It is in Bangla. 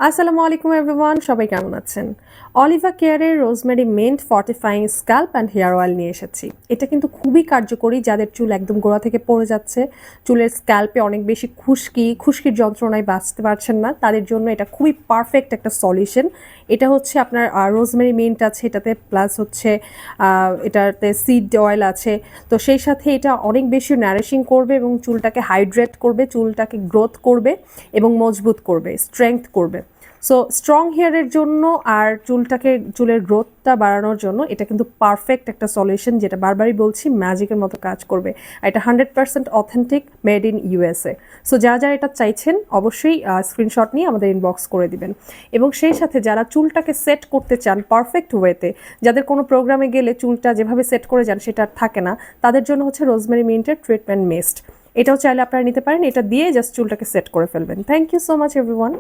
আসসালামু আলাইকুম এভরিওয়ান, সবাই কেমন আছেন? অলিভা কেয়ারের rosemary mint fortifying scalp and hair oil নিয়ে এসেছি। এটা কিন্তু খুবই কার্যকরী যাদের চুল একদম গোড়া থেকে পড়ে যাচ্ছে, চুলের স্ক্যাল্পে অনেক বেশি খুশকির যন্ত্রণায় বাঁচতে পারছেন না, তাদের জন্য এটা খুবই পারফেক্ট একটা সলিউশন। এটা হচ্ছে আপনার রোজমেরি মিন্ট আছে এটাতে, প্লাস হচ্ছে এটাতে সিড অয়েল আছে। তো সেই সাথে এটা অনেক বেশি নারিশিং করবে এবং চুলটাকে হাইড্রেট করবে, চুলটাকে গ্রোথ করবে এবং মজবুত করবে, স্ট্রেংথ করবে। সো স্ট্রং হেয়ারের জন্য আর চুলের গ্রোথটা বাড়ানোর জন্য এটা কিন্তু পারফেক্ট একটা সলিউশন, যেটা বারবারই বলছি ম্যাজিকের মতো কাজ করবে। এটা 100% authentic, made in USA. So যারা এটা চাইছেন অবশ্যই স্ক্রিনশট নিয়ে আমাদের ইনবক্স করে দিবেন। এবং সেই সাথে যারা চুলটাকে সেট করতে চান পারফেক্ট ওয়েতে, যাদের কোনো প্রোগ্রামে গেলে চুলটা যেভাবে সেট করে যান সেটা আর থাকে না, তাদের জন্য হচ্ছে রোজমেরি মিন্টের ট্রিটমেন্ট মিস্ট। এটাও চাইলে আপনারা নিতে পারেন, এটা দিয়ে জাস্ট চুলটাকে সেট করে ফেলবেন। Thank you so much everyone.